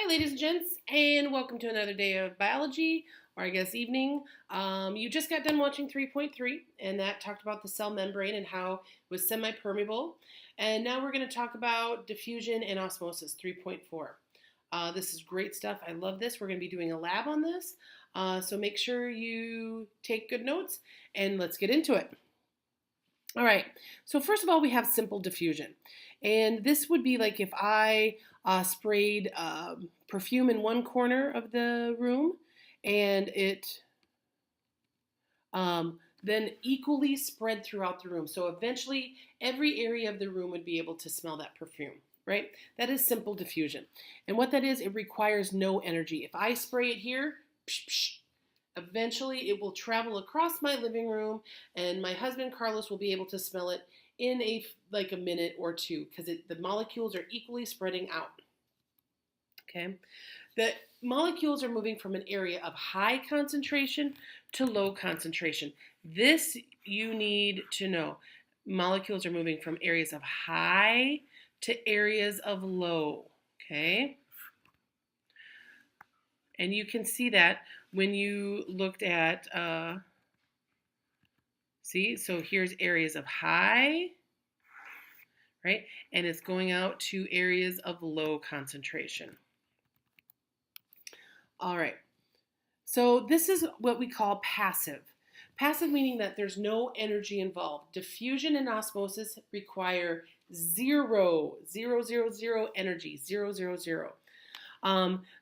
Hi, ladies and gents, and welcome to another day of biology, or I guess evening. You just got done watching 3.3, and that talked about the cell membrane and how it was semi-permeable. And now we're going to talk about diffusion and osmosis 3.4. This is great stuff. I love this. We're going to be doing a lab on this, so make sure you take good notes, and let's get into it. All right, so first of all, we have simple diffusion. And this would be like if I sprayed perfume in one corner of the room and it then equally spread throughout the room. So eventually every area of the room would be able to smell that perfume, right? That is simple diffusion. And what that is, it requires no energy. If I spray it here, psh, psh, eventually it will travel across my living room and my husband Carlos will be able to smell it in like a minute or two because the molecules are equally spreading out. Okay, the molecules are moving from an area of high concentration to low concentration. This you need to know. Molecules are moving from areas of high to areas of low. Okay, and you can see that when you looked at see, so here's areas of high, right? And it's going out to areas of low concentration. All right, so this is what we call passive. Passive meaning that there's no energy involved. Diffusion and osmosis require zero energy, zero.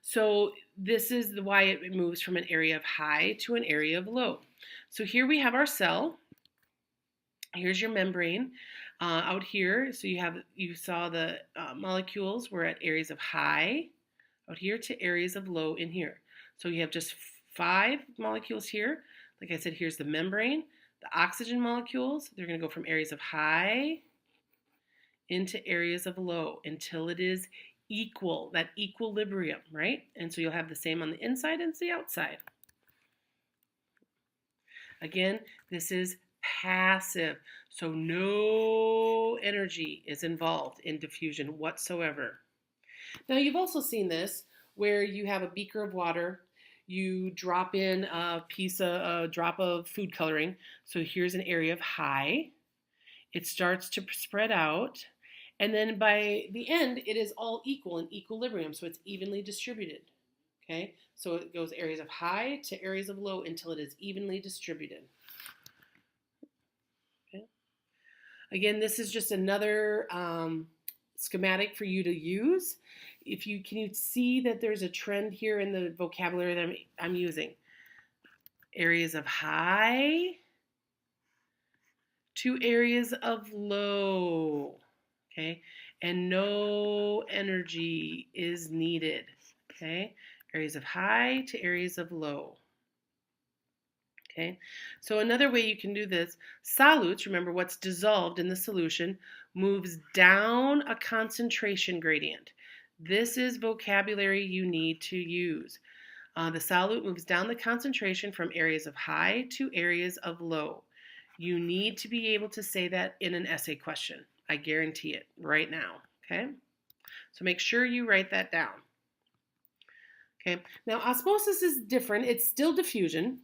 So this is why it moves from an area of high to an area of low. So here we have our cell. Here's your membrane out here. So you saw the molecules were at areas of high out here to areas of low in here. So you have just 5 molecules here. Like I said, here's the membrane. The oxygen molecules, they're going to go from areas of high into areas of low until it is equal, that equilibrium, right? And so you'll have the same on the inside and the outside. Again, this is passive, so no energy is involved in diffusion whatsoever. Now you've also seen this where you have a beaker of water, you drop in a drop of food coloring. So here's an area of high. It starts to spread out, and then by the end, it is all equal in equilibrium, so it's evenly distributed. Okay, so it goes areas of high to areas of low until it is evenly distributed. Okay. Again, this is just another schematic for you to use. Can you see that there's a trend here in the vocabulary that I'm using? Areas of high to areas of low, okay? And no energy is needed, okay? Areas of high to areas of low. Okay, so another way you can do this, solutes, remember what's dissolved in the solution, moves down a concentration gradient. This is vocabulary you need to use. The solute moves down the concentration from areas of high to areas of low. You need to be able to say that in an essay question. I guarantee it right now, okay? So make sure you write that down. Okay, now osmosis is different. It's still diffusion,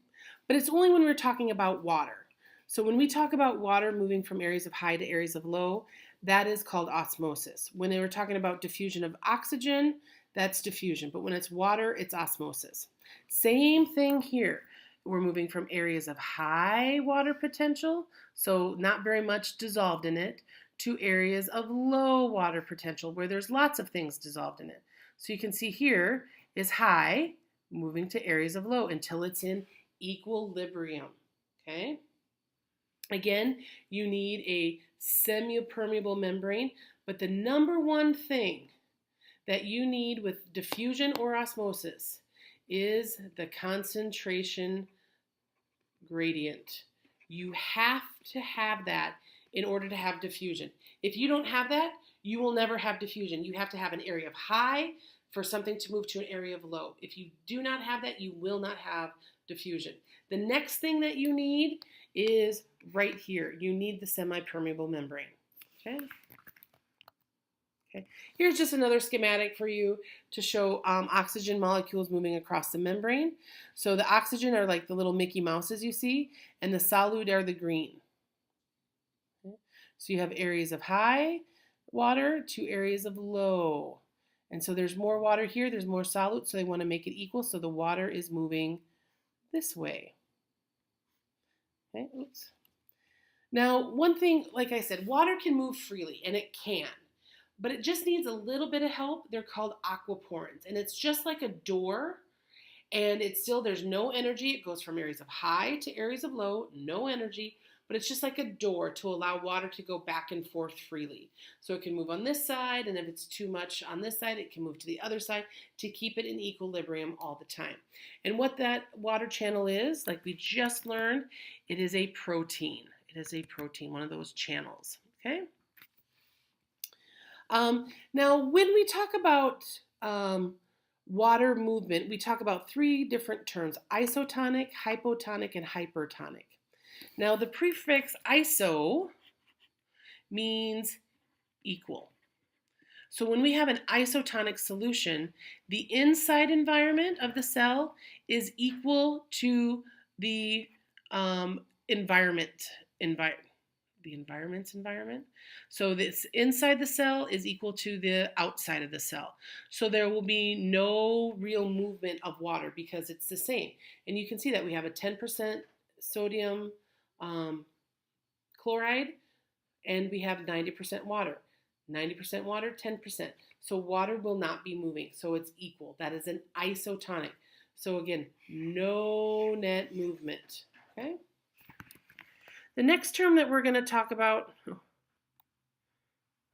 but it's only when we're talking about water. So when we talk about water moving from areas of high to areas of low, that is called osmosis. When they were talking about diffusion of oxygen, that's diffusion. But when it's water, it's osmosis. Same thing here. We're moving from areas of high water potential, so not very much dissolved in it, to areas of low water potential where there's lots of things dissolved in it. So you can see here is high moving to areas of low until it's in equilibrium, okay? Again, you need a semi-permeable membrane, but the number one thing that you need with diffusion or osmosis is the concentration gradient. You have to have that in order to have diffusion. If you don't have that, you will never have diffusion. You have to have an area of high for something to move to an area of low. If you do not have that, you will not have diffusion. The next thing that you need is right here. You need the semi-permeable membrane. Okay? Okay. Here's just another schematic for you to show oxygen molecules moving across the membrane. So the oxygen are like the little Mickey Mouses you see, and the solute are the green. Okay. So you have areas of high water to areas of low. And so there's more water here, there's more solute, so they want to make it equal, so the water is moving this way. Okay, oops. Now, one thing, like I said, water can move freely, and it can, but it just needs a little bit of help. They're called aquaporins, and it's just like a door, and it's still, there's no energy. It goes from areas of high to areas of low, no energy, but it's just like a door to allow water to go back and forth freely. So it can move on this side, and if it's too much on this side, it can move to the other side to keep it in equilibrium all the time. And what that water channel is, like we just learned, it is a protein. It is a protein, one of those channels, okay? Now, when we talk about water movement, we talk about three different terms: isotonic, hypotonic, and hypertonic. Now, the prefix iso means equal. So when we have an isotonic solution, the inside environment of the cell is equal to the environment's environment. So this inside the cell is equal to the outside of the cell. So there will be no real movement of water because it's the same. And you can see that we have a 10% sodium chloride, and we have 90% water. 90% water, 10%. So water will not be moving. So it's equal. That is an isotonic. So again, no net movement. Okay. The next term that we're going to talk about,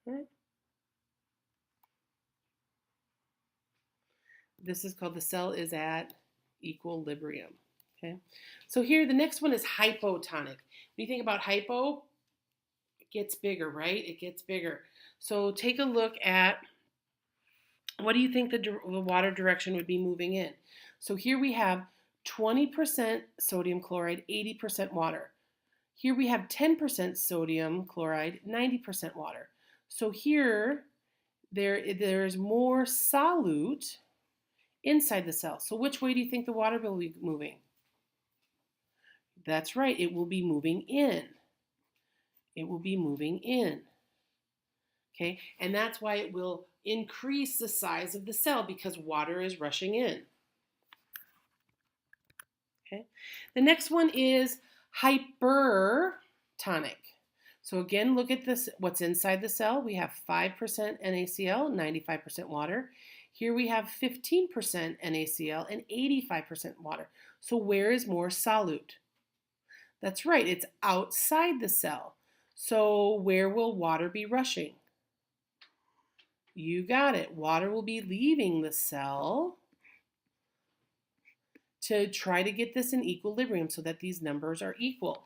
okay, this is called the cell is at equilibrium. Okay. So here, the next one is hypotonic. When you think about hypo, it gets bigger, right? It gets bigger. So take a look at, what do you think the water direction would be moving in? So here we have 20% sodium chloride, 80% water. Here we have 10% sodium chloride, 90% water. So here, there's more solute inside the cell. So which way do you think the water will be moving? That's right, it will be moving in. It will be moving in. Okay, and that's why it will increase the size of the cell, because water is rushing in. Okay, the next one is hypertonic. So again, look at this, what's inside the cell. We have 5% NaCl, 95% water. Here we have 15% NaCl and 85% water. So where is more solute? That's right, it's outside the cell. So where will water be rushing? You got it. Water will be leaving the cell to try to get this in equilibrium so that these numbers are equal.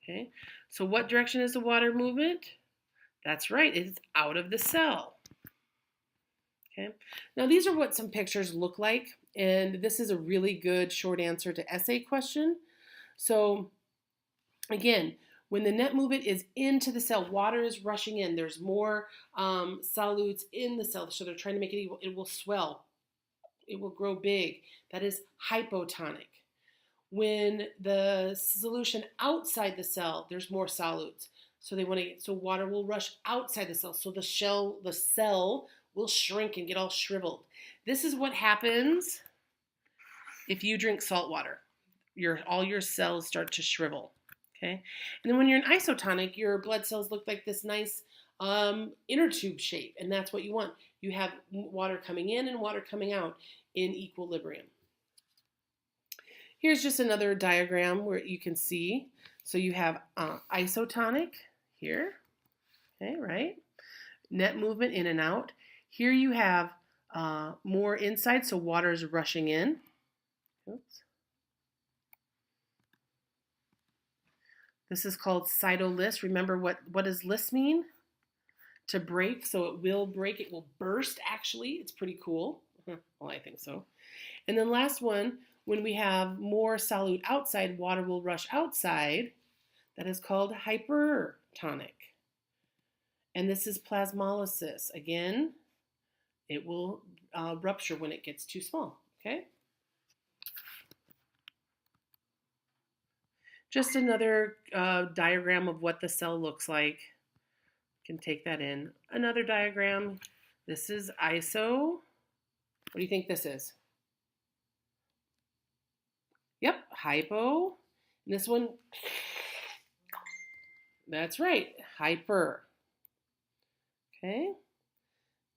Okay, so what direction is the water movement? That's right, it's out of the cell. Okay, now these are what some pictures look like, and this is a really good short answer to essay question. So again, when the net movement is into the cell, water is rushing in. There's more solutes in the cell, so they're trying to make it equal. It will swell. It will grow big. That is hypotonic. When the solution outside the cell, there's more solutes. So so water will rush outside the cell. So the cell will shrink and get all shriveled. This is what happens if you drink salt water. All your cells start to shrivel. Okay, and then when you're in isotonic, your blood cells look like this nice inner tube shape, and that's what you want. You have water coming in and water coming out in equilibrium. Here's just another diagram where you can see. So you have isotonic here, okay, right? Net movement in and out. Here you have more inside, so water is rushing in. Oops. This is called cytoliths. Remember, what does liths mean? To break, so it will break, it will burst actually. It's pretty cool. Well, I think so. And then last one, when we have more solute outside, water will rush outside. That is called hypertonic. And this is plasmolysis. Again, it will rupture when it gets too small, okay? Just another diagram of what the cell looks like. You can take that in. Another diagram. This is iso. What do you think this is? Yep, hypo. And this one, that's right, hyper. Okay.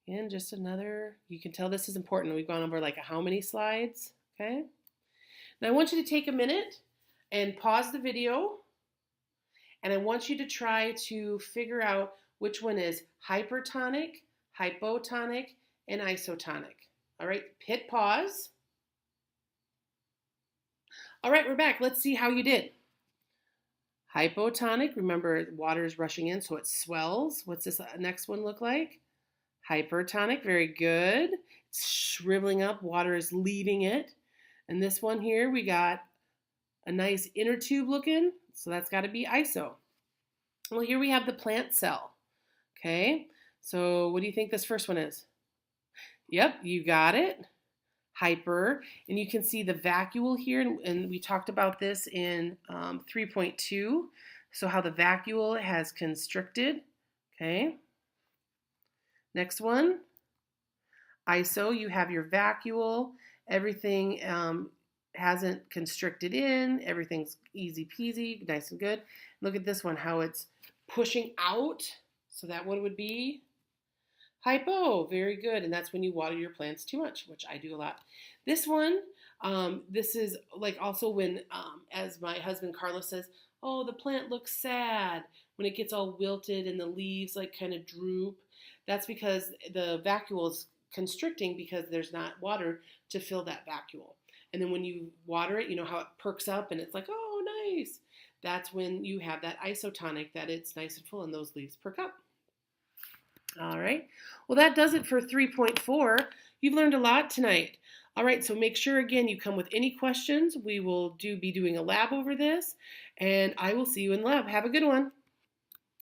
And just another, you can tell this is important. We've gone over like how many slides, okay? Now I want you to take a minute and pause the video, and I want you to try to figure out which one is hypertonic, hypotonic, and isotonic. All right, hit pause. All right, we're back. Let's see how you did. Hypotonic, remember water is rushing in, so it swells. What's this next one look like? Hypertonic, very good. It's shriveling up, water is leaving it. And this one here, we got a nice inner tube looking, so that's got to be iso. Well, here we have the plant cell. Okay, so what do you think this first one is? Yep, you got it. Hyper, and you can see the vacuole here, and we talked about this in 3.2, so how the vacuole has constricted. Okay, next one, iso, you have your vacuole, everything hasn't constricted in, everything's easy peasy, nice and good. Look at this one, how it's pushing out, so that one would be hypo, very good, and that's when you water your plants too much, which I do a lot. This one, this is like also when, as my husband Carlos says, oh, the plant looks sad when it gets all wilted and the leaves like kind of droop. That's because the vacuole is constricting because there's not water to fill that vacuole. And then when you water it, you know how it perks up and it's like, oh, nice. That's when you have that isotonic, that it's nice and full and those leaves perk up. All right, well that does it for 3.4. You've learned a lot tonight. All right, so make sure again you come with any questions. We will be doing a lab over this, and I will see you in lab. Have a good one.